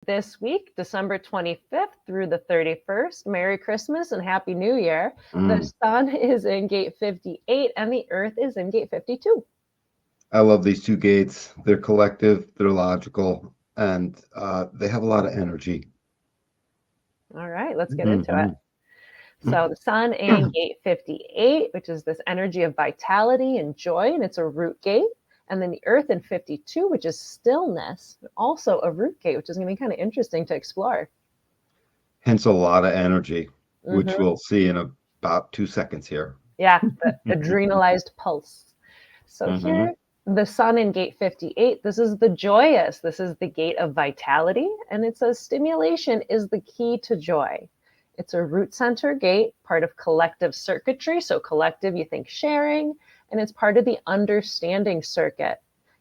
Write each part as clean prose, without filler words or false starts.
This week, December 25th through the 31st. Merry Christmas and Happy New Year. The sun is in gate 58 and the earth is in gate 52. I love these two gates. They're collective, they're logical, and they have a lot of energy. All right, let's get into it. So the sun in gate 58, which is this energy of vitality and joy, and it's a root gate. And then the earth in 52, which is stillness, also a root gate, which is going to be kind of interesting to explore. Hence a lot of energy, which we'll see in about 2 seconds here. Yeah, the adrenalized pulse. So here, the sun in gate 58, this is the joyous. This is the gate of vitality. And it says stimulation is the key to joy. It's a root center gate, part of collective circuitry. So collective, you think sharing, and it's part of the understanding circuit.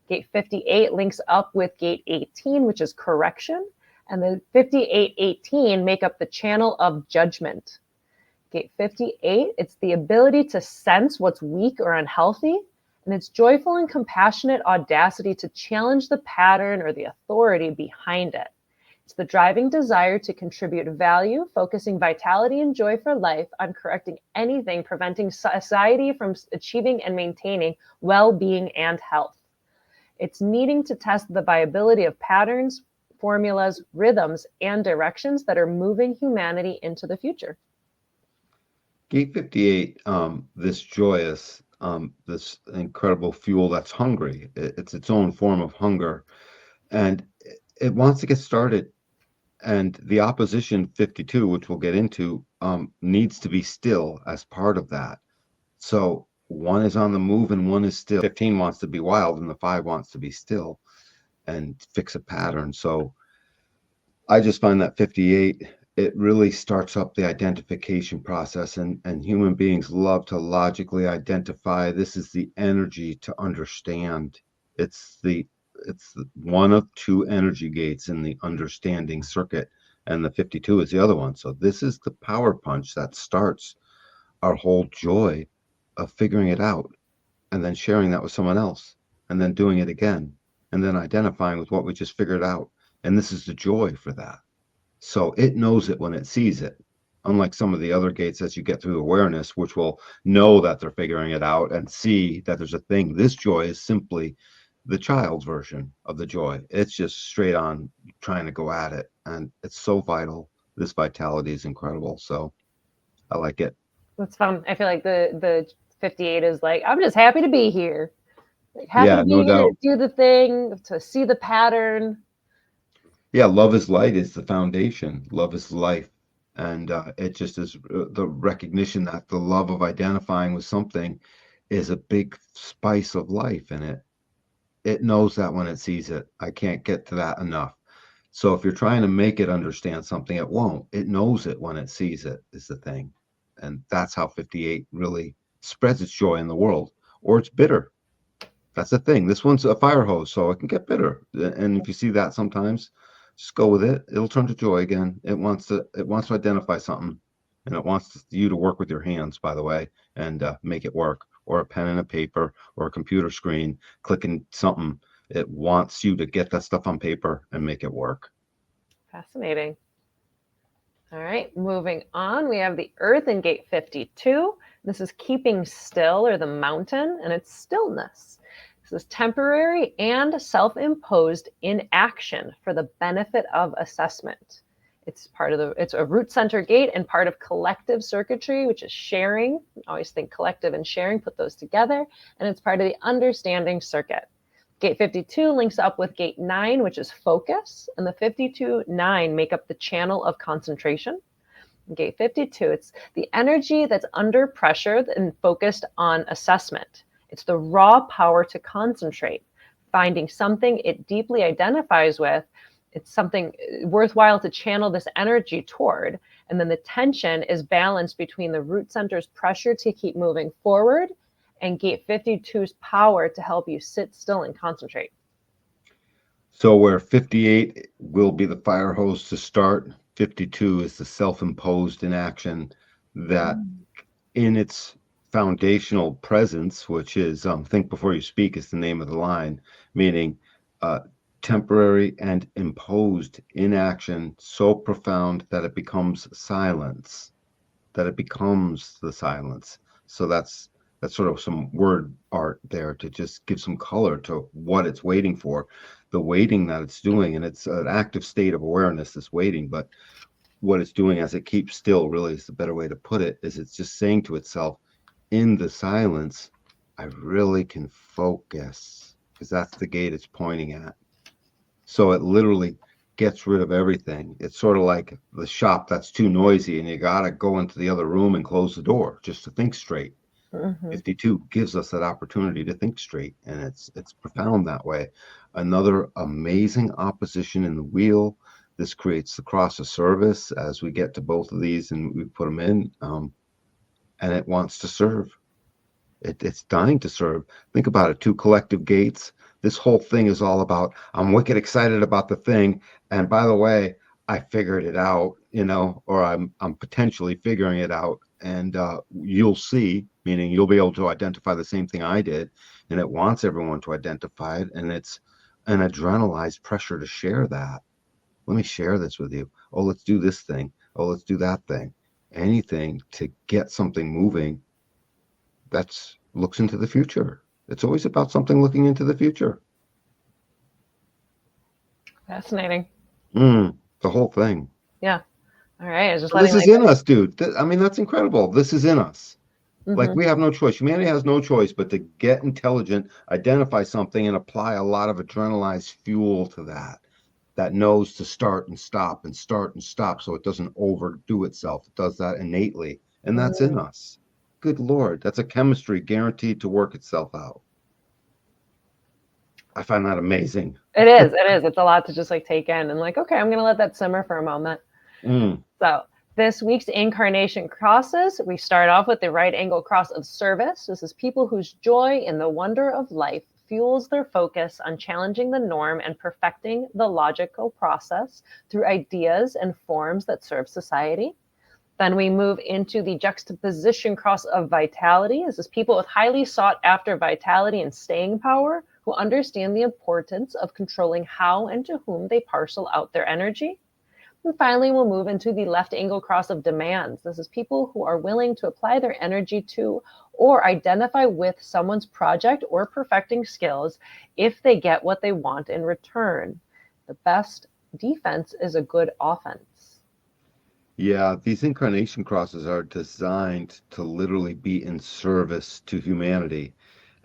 Gate 58 links up with gate 18, which is correction. And the 58-18 make up the channel of judgment. Gate 58, it's the ability to sense what's weak or unhealthy. And it's joyful and compassionate audacity to challenge the pattern or the authority behind it. It's the driving desire to contribute value, focusing vitality and joy for life on correcting anything preventing society from achieving and maintaining well-being and health. It's needing to test the viability of patterns, formulas, rhythms, and directions that are moving humanity into the future. Gate 58, this joyous, this incredible fuel that's hungry. It's its own form of hunger, and it wants to get started. And the opposition 52, which we'll get into, needs to be still as part of that. So one is on the move and one is still. 15 wants to be wild and the 5 wants to be still and fix a pattern. So I just find that 58, it really starts up the identification process, and human beings love to logically identify. This is the energy to understand. It's one of 2 energy gates in the understanding circuit, and the 52 is the other one. So this is the power punch that starts our whole joy of figuring it out, and then sharing that with someone else, and then doing it again, and then identifying with what we just figured out. And this is the joy for that. So it knows it when it sees it, unlike some of the other gates as you get through awareness, which will know that they're figuring it out and see that there's a thing. This joy is simply the child's version of the joy. It's just straight on trying to go at it, and it's so vital. This vitality is incredible. So I like it. That's fun. I feel like the 58 is like, I'm just happy to be here. Like, happy to be no here doubt. to do the thing, to see the pattern. Yeah, love is light is the foundation. Love is life. And it just is the recognition that the love of identifying with something is a big spice of life in it. It knows that when it sees it. I can't get to that enough. So if you're trying to make it understand something, it won't. It knows it when it sees it is the thing. And that's how 58 really spreads its joy in the world. Or it's bitter. That's the thing. This one's a fire hose, so it can get bitter. And if you see that sometimes, just go with it. It'll turn to joy again. It wants to identify something, and it wants you to work with your hands, by the way, and make it work. Or a pen and a paper, or a computer screen, clicking something. It wants you to get that stuff on paper and make it work. Fascinating. All right, moving on. We have the earth in gate 52. This is keeping still, or the mountain, and it's stillness. This is temporary and self-imposed inaction for the benefit of assessment. It's a root center gate and part of collective circuitry, which is sharing. I always think collective and sharing, put those together. And it's part of the understanding circuit. Gate 52 links up with gate 9, which is focus. And the 52-9 make up the channel of concentration. Gate 52, it's the energy that's under pressure and focused on assessment. It's the raw power to concentrate, finding something it deeply identifies with. It's something worthwhile to channel this energy toward. And then the tension is balanced between the root center's pressure to keep moving forward and gate 52's power to help you sit still and concentrate. So where 58 will be the fire hose to start, 52 is the self-imposed inaction that in its foundational presence, which is think before you speak is the name of the line, meaning temporary and imposed inaction so profound that it becomes silence, that it becomes the silence. So that's sort of some word art there to just give some color to what it's waiting for, the waiting that it's doing. And it's an active state of awareness, this waiting. But what it's doing as it keeps still, really is the better way to put it, is it's just saying to itself, in the silence, I really can focus, because that's the gate it's pointing at. So it literally gets rid of everything. It's sort of like the shop that's too noisy and you got to go into the other room and close the door just to think straight. 52 gives us that opportunity to think straight, and it's profound that way. Another amazing opposition in the wheel. This creates the cross of service as we get to both of these and we put them in, and it wants to serve. It's dying to serve. Think about it, two collective gates. This whole thing is all about, I'm wicked excited about the thing, and by the way, I figured it out, or I'm potentially figuring it out, and you'll see, meaning you'll be able to identify the same thing I did, and it wants everyone to identify it, and it's an adrenalized pressure to share that. Let me share this with you. Oh, let's do this thing. Oh, let's do that thing. Anything to get something moving that's looks into the future. It's always about something looking into the future. Fascinating. The whole thing. Yeah. All right. I was just This letting is in us, dude. I mean, that's incredible. This is in us. Like, we have no choice. Humanity has no choice but to get intelligent, identify something, and apply a lot of adrenalized fuel to that knows to start and stop and start and stop so it doesn't overdo itself. It does that innately, and that's in us. Good Lord, that's a chemistry guaranteed to work itself out. I find that amazing. It is. It is. It's a lot to just like take in and like, okay, I'm going to let that simmer for a moment. So this week's Incarnation Crosses, we start off with the right angle cross of service. This is people whose joy in the wonder of life fuels their focus on challenging the norm and perfecting the logical process through ideas and forms that serve society. Then we move into the juxtaposition cross of vitality. This is people with highly sought after vitality and staying power who understand the importance of controlling how and to whom they parcel out their energy. And finally, we'll move into the left angle cross of demands. This is people who are willing to apply their energy to or identify with someone's project or perfecting skills if they get what they want in return. The best defense is a good offense. Yeah, these incarnation crosses are designed to literally be in service to humanity.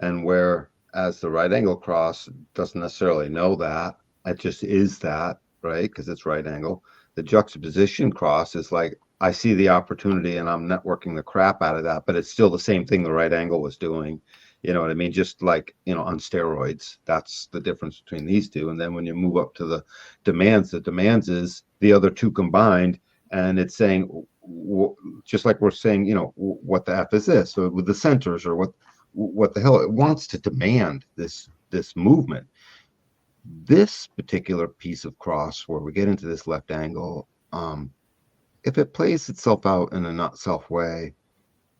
And whereas the right angle cross doesn't necessarily know that, it just is that, right? Because it's right angle. The juxtaposition cross is like, I see the opportunity and I'm networking the crap out of that, but it's still the same thing the right angle was doing. You know what I mean? Just like, on steroids. That's the difference between these two. And then when you move up to the demands is the other two combined, and it's saying, just like we're saying, what the F is this? So with the centers, or what the hell, it wants to demand this movement. This particular piece of cross, where we get into this left angle, if it plays itself out in a not self way,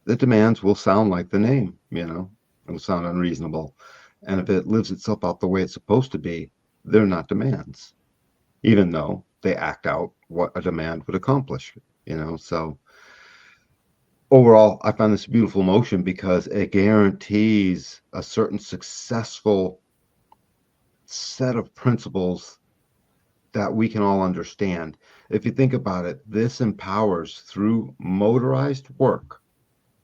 the demands will sound like the name, it will sound unreasonable. And if it lives itself out the way it's supposed to be, they're not demands, even though they act out what a demand would accomplish, So overall, I found this a beautiful motion because it guarantees a certain successful set of principles that we can all understand. If you think about it, this empowers through motorized work,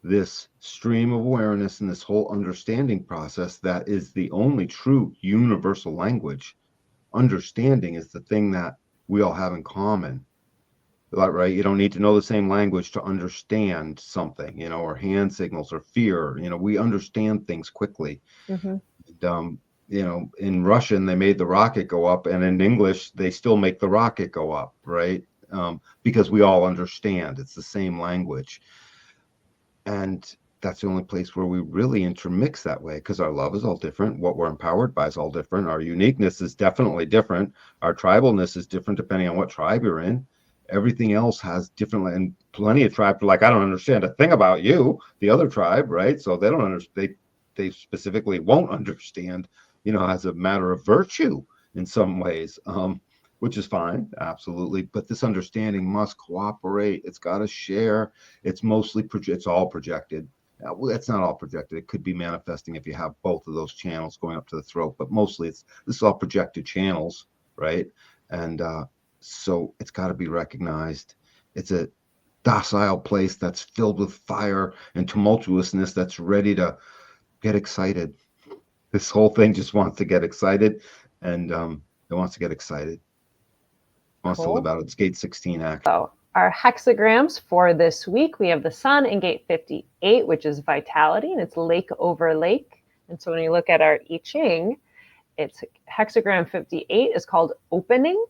this stream of awareness and this whole understanding process that is the only true universal language. Understanding is the thing that we all have in common, right? You don't need to know the same language to understand something, or hand signals or fear. We understand things quickly. And, in Russian, they made the rocket go up, and in English, they still make the rocket go up, right? Because we all understand. It's the same language. And that's the only place where we really intermix that way, because our love is all different. What we're empowered by is all different. Our uniqueness is definitely different. Our tribalness is different depending on what tribe you're in. Everything else has different, and plenty of tribes are like, I don't understand a thing about you, the other tribe, right? So they don't understand. They specifically won't understand, as a matter of virtue. in some ways, which is fine, absolutely. But this understanding must cooperate. It's got to share. It's mostly it's all projected. Well, it's not all projected. It could be manifesting if you have both of those channels going up to the throat, but mostly this is all projected channels, right? And so it's got to be recognized. It's a docile place that's filled with fire and tumultuousness that's ready to get excited. This whole thing just wants to get excited, and it wants to get excited. It wants to live out its gate 16 act. So our hexagrams for this week, we have the sun in gate 58, which is vitality, and it's lake over lake. And so when you look at our I Ching, it's hexagram 58 is called opening,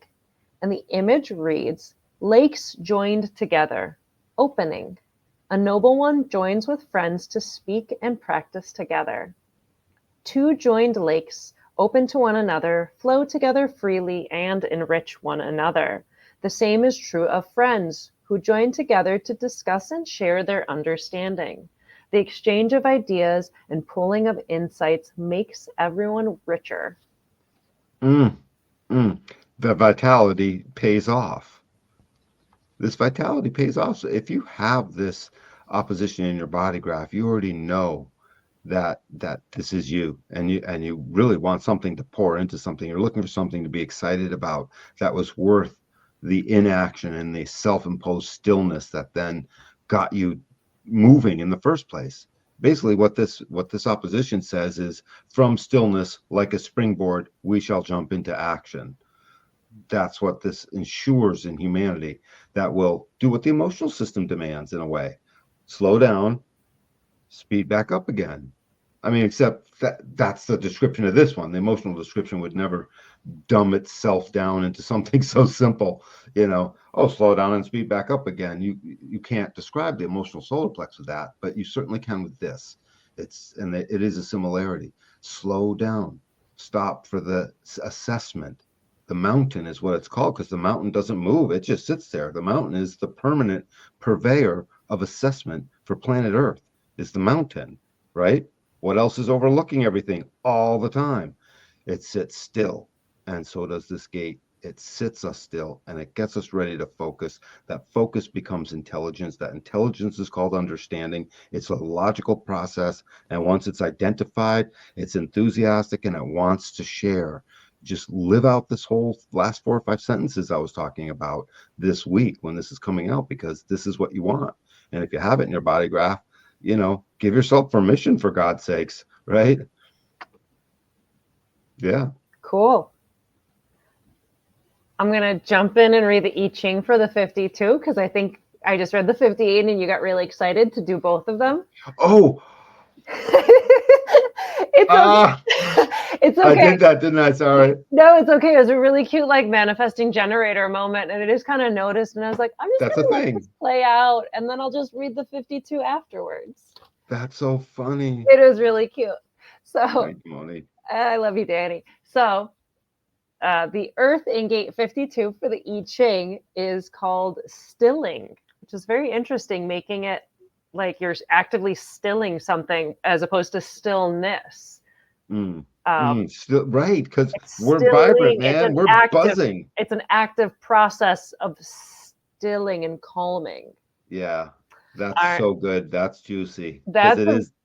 and the image reads, lakes joined together, opening. A noble one joins with friends to speak and practice together. Two joined lakes, open to one another, flow together freely and enrich one another. The same is true of friends who join together to discuss and share their understanding. The exchange of ideas and pooling of insights makes everyone richer. The vitality pays off. This vitality pays off. So if you have this opposition in your body graph, you already know that this is you, and you really want something to pour into something. You're looking for something to be excited about that was worth the inaction and the self-imposed stillness that then got you moving in the first place. Basically, what this opposition says is, from stillness, like a springboard, we shall jump into action. That's what this ensures in humanity, that will do what the emotional system demands in a way. Slow down, speed back up again. I mean, except that's the description of this one. The emotional description would never dumb itself down into something so simple, slow down and speed back up again. You can't describe the emotional solar plex with that, but you certainly can with this. It is a similarity. Slow down, stop for the assessment. The mountain is what it's called, because the mountain doesn't move. It just sits there. The mountain is the permanent purveyor of assessment for planet Earth, is the mountain, right? What else is overlooking everything all the time? It sits still. And so does this gate. It sits us still, and it gets us ready to focus. That focus becomes intelligence. That intelligence is called understanding. It's a logical process. And once it's identified, it's enthusiastic, and it wants to share. Just live out this whole last 4 or 5 sentences I was talking about this week when this is coming out, because this is what you want. And if you have it in your body graph, give yourself permission, for God's sakes, right? Yeah. Cool. I'm going to jump in and read the I Ching for the 52, because I think I just read the 58 and you got really excited to do both of them. Oh. It's okay. It's okay. I did that, didn't I? Sorry. No, it's okay. It was a really cute, manifesting generator moment, and I just kind of noticed, and I was like, I'm just going to let this play out, and then I'll just read the 52 afterwards. That's so funny. It was really cute. So, thank you, Moni. I love you, Danny. So, the Earth in gate 52 for the I Ching is called stilling, which is very interesting, making it like you're actively stilling something as opposed to stillness. Still, right, because we're vibrant, man. We're buzzing. It's an active process of stilling and calming. Yeah, that's so good. That's juicy.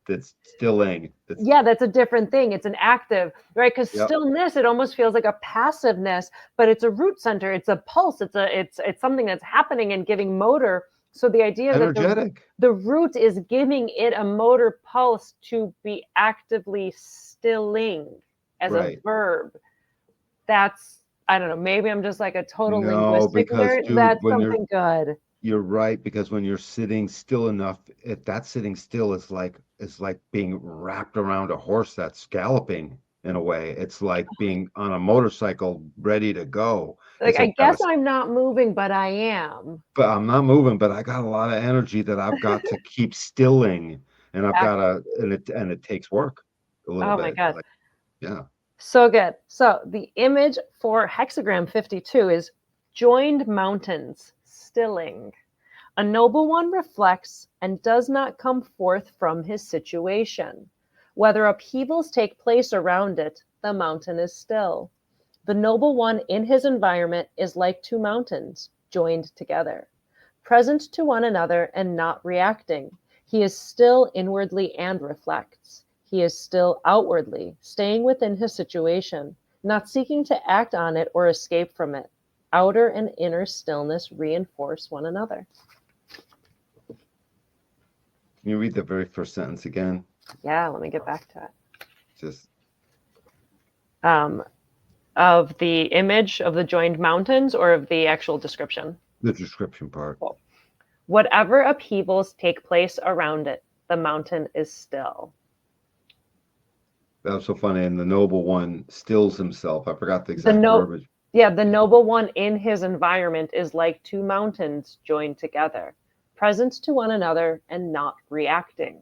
It's stilling. That's a different thing. It's an active, right? Because stillness, it almost feels like a passiveness, but it's a root center. It's a pulse. It's something that's happening and giving motor. So the idea that the root is giving it a motor pulse to be actively stilling as a verb. That's, I don't know, maybe I'm just like a total linguistic nerd. Dude, that's something good. You're right, because when you're sitting still enough, if that sitting still is like being wrapped around a horse that's galloping in a way. It's like being on a motorcycle ready to go. Like, I guess I'm not moving, but I am. But I'm not moving, but I got a lot of energy that I've got to keep stilling, and I've got to, and it takes work a little bit. Oh my God. Yeah. So good. So the image for hexagram 52 is joined mountains, stilling. A noble one reflects and does not come forth from his situation. Whether upheavals take place around it, the mountain is still. The noble one in his environment is like two mountains joined together, present to one another and not reacting. He is still inwardly and reflects. He is still outwardly, staying within his situation, not seeking to act on it or escape from it. Outer and inner stillness reinforce one another. Can you read the very first sentence again? Yeah, let me get back to it. Just Of the image of the joined mountains or of the actual description? the description part. Cool. Whatever upheavals take place around it, the mountain is still. That was so funny. And the noble one stills himself. I forgot the exact verbiage. Yeah, the noble one in his environment is like two mountains joined together, present to one another and not reacting.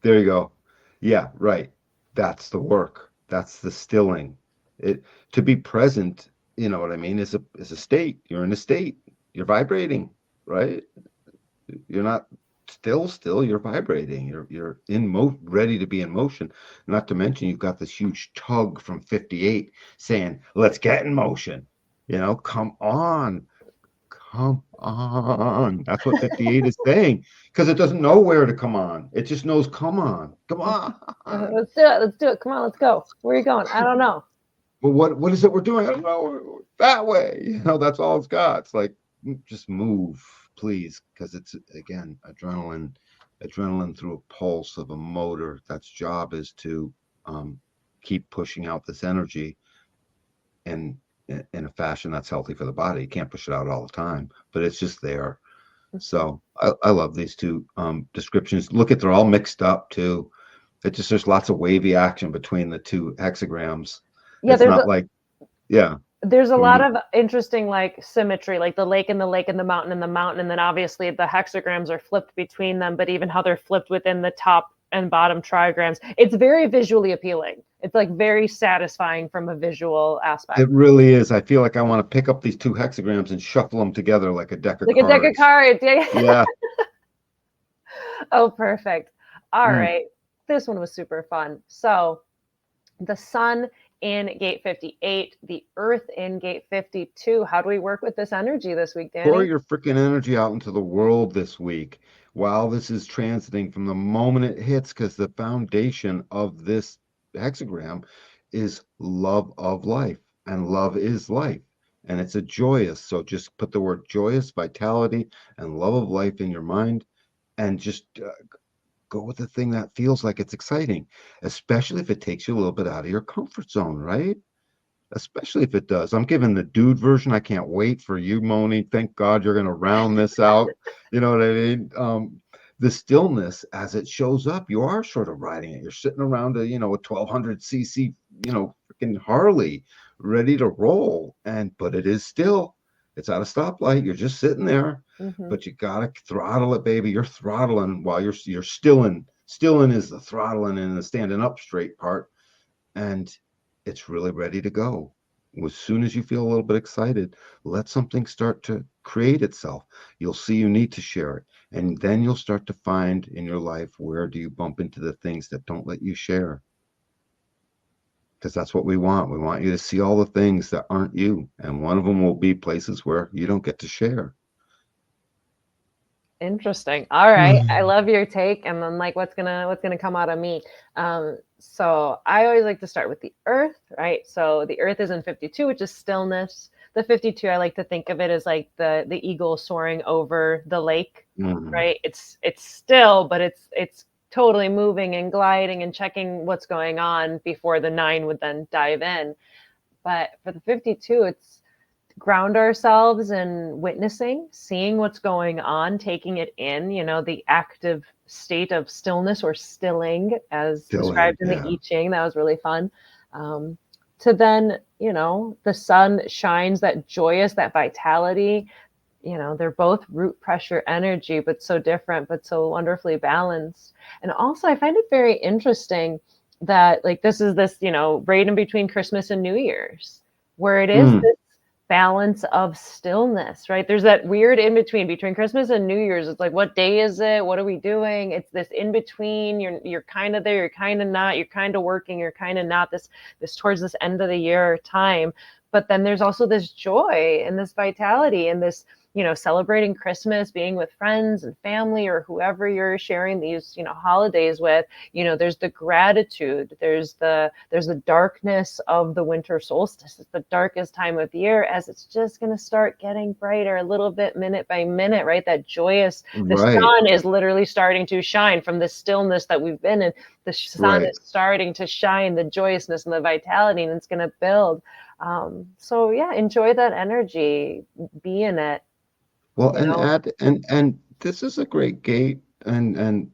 There you go. Yeah, right. That's the work. That's the stilling. It to be present, you know what I mean, is a state. You're in a state. You're vibrating, right? You're not still, you're vibrating. You're ready to be in motion. Not to mention you've got this huge tug from 58 saying, let's get in motion. Come on. Come on. That's what 58 is saying. Because it doesn't know where to come on. It just knows, come on. Come on. Let's do it. Let's do it. Come on, let's go. Where are you going? I don't know. Well, what is it we're doing? I don't know. That way. That's all it's got. It's like, just move, please. Because it's, again, adrenaline through a pulse of a motor. That's job is to keep pushing out this energy and in a fashion that's healthy for the body. You can't push it out all the time, but it's just there. So I love these two descriptions. Look at, they're all mixed up too. There's lots of wavy action between the two hexagrams. Yeah, it's not like, yeah. There's a lot of interesting like symmetry, like the lake and the lake and the mountain and the mountain. And then obviously the hexagrams are flipped between them, but even how they're flipped within the top and bottom trigrams. It's very visually appealing. It's like very satisfying from a visual aspect. It really is. I feel like I want to pick up these two hexagrams and shuffle them together like a deck of cards. Like a deck of cards. Yeah. Oh, perfect. All right. This one was super fun. So the sun in gate 58, the earth in gate 52. How do we work with this energy this week, Danny? Pour your freaking energy out into the world this week while this is transiting from the moment it hits, because the foundation of this hexagram is love of life, and love is life, and it's a joyous. So just put the word joyous, vitality, and love of life in your mind, and just go with the thing that feels like it's exciting, especially if it takes you a little bit out of your comfort zone, right? Especially if it does. I'm giving the dude version. I can't wait for you, Moni. Thank God you're going to round this out. You know what I mean? The stillness, as it shows up, you are sort of riding it. You're sitting around a 1200 cc, freaking Harley, ready to roll. But it is still. It's at a stoplight. You're just sitting there, but you gotta throttle it, baby. You're throttling while you're stilling. Stilling is the throttling and the standing up straight part, and it's really ready to go. As soon as you feel a little bit excited, let something start to create itself. You'll see you need to share it, and then you'll start to find in your life, where do you bump into the things that don't let you share? Because that's what we want. We want you to see all the things that aren't you. And one of them will be places where you don't get to share. Interesting. All right. I love your take. And then like, what's gonna come out of me? So I always like to start with the earth, right? So the earth is in 52, which is stillness. The 52, I like to think of it as like the eagle soaring over the lake, right? It's still, but it's totally moving and gliding and checking what's going on before the 9 would then dive in. But for the 52, it's ground ourselves in witnessing, seeing what's going on, taking it in, the active state of stillness or stilling as described in the I Ching. That was really fun. To then, the sun shines, that joyous, that vitality, they're both root pressure energy, but so different, but so wonderfully balanced. And also I find it very interesting that like, this is this, right in between Christmas and New Year's, where it is this balance of stillness, right? There's that weird in between Christmas and New Year's. It's like, what day is it? What are we doing? It's this in between. You're kind of there, you're kind of not, you're kind of working, you're kind of not, this towards this end of the year time. but then there's also this joy and this vitality and this, celebrating Christmas, being with friends and family or whoever you're sharing these, holidays with. There's the gratitude, there's the darkness of the winter solstice. It's the darkest time of year, as it's just going to start getting brighter a little bit, minute by minute, right? That joyous, the Right. sun is literally starting to shine from the stillness that we've been in. The sun Right. is starting to shine, the joyousness and the vitality, and it's going to build. So yeah, enjoy that energy, be in it, Well, you know. and this is a great gate and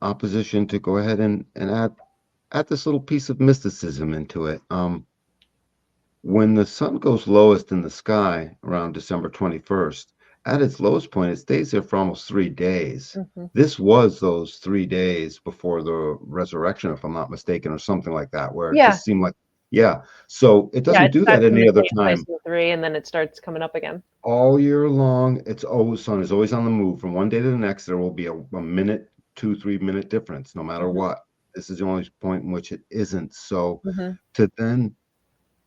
opposition to go ahead and add this little piece of mysticism into it. When the sun goes lowest in the sky around December 21st, at its lowest point, it stays there for almost 3 days. Mm-hmm. This was those 3 days before the resurrection, if I'm not mistaken, or something like that, where it Yeah. just seemed like, yeah. So it Yeah, doesn't it do that sets in any the other same place time. in the 3, and then it starts coming up again. All year long, it's always sun is always on the move. From one day to the next, there will be a minute, 2, 3 minute difference, no matter Mm-hmm. what. This is the only point in which it isn't. So Mm-hmm. to then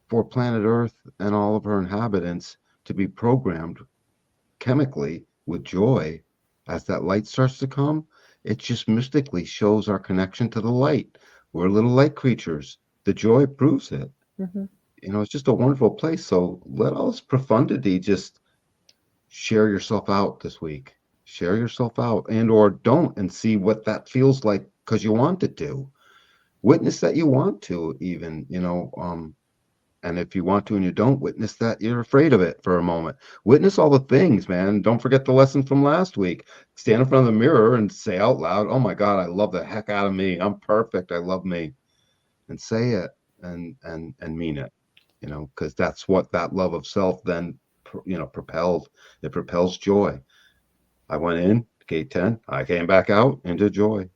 for planet Earth and all of her inhabitants to be programmed chemically with joy as that light starts to come, it just mystically shows our connection to the light. We're little light creatures. The joy proves it. Mm-hmm. It's just a wonderful place. So let all this profundity just share yourself out this week. Share yourself out and or don't and see what that feels like because you want it to. Witness that you want to even, and if you want to and you don't witness that, you're afraid of it for a moment. Witness all the things, man. Don't forget the lesson from last week. Stand in front of the mirror and say out loud, "Oh my God, I love the heck out of me. I'm perfect. I love me." And say it and mean it, because that's what that love of self then, propels. It propels joy. I went in, gate 10. I came back out into joy.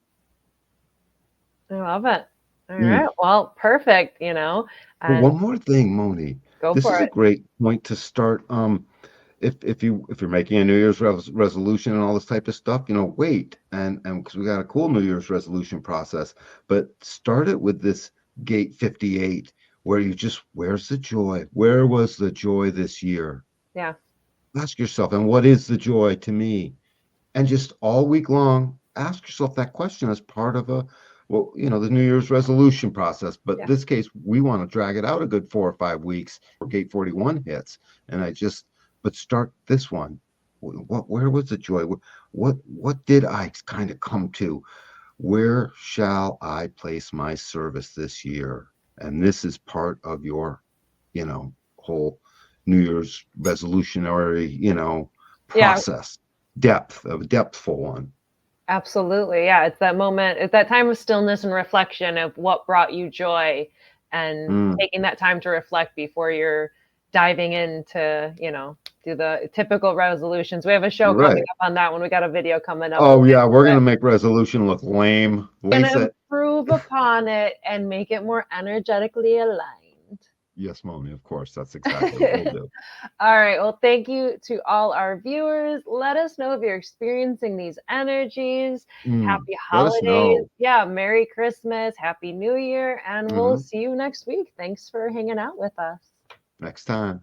I love it. All right. Mm. Well, perfect, Well, and one more thing, Moni. go This for is a it. great point to start. If you're making a New Year's resolution and all this type of stuff, wait and because we got a cool New Year's resolution process, but start it with this gate 58 where where's the joy? Where was the joy this year? Yeah. Ask yourself, and what is the joy to me? And just all week long, ask yourself that question as part of the New Year's resolution process. But Yeah. this case, we want to drag it out a good 4 or 5 weeks before gate 41 hits. And but start this one. Where was the joy? What did I kind of come to? Where shall I place my service this year? And this is part of your, whole New Year's resolutionary, Yeah. process. Depthful one. Absolutely. Yeah. It's that moment, it's that time of stillness and reflection of what brought you joy, and Mm, taking that time to reflect before you're diving into, do the typical resolutions. We have a show coming right. up on that one. We got a video coming up. We'll Oh get yeah, we're to it. gonna make resolution look lame. Gonna Lace it. improve upon it and make it more energetically aligned. Yes, Moni, of course. That's exactly what we'll do. All right. Well, thank you to all our viewers. Let us know if you're experiencing these energies. Happy Let us holidays. know. Yeah. Merry Christmas. Happy New Year. And we'll Hmm. see you next week. Thanks for hanging out with us. Next time.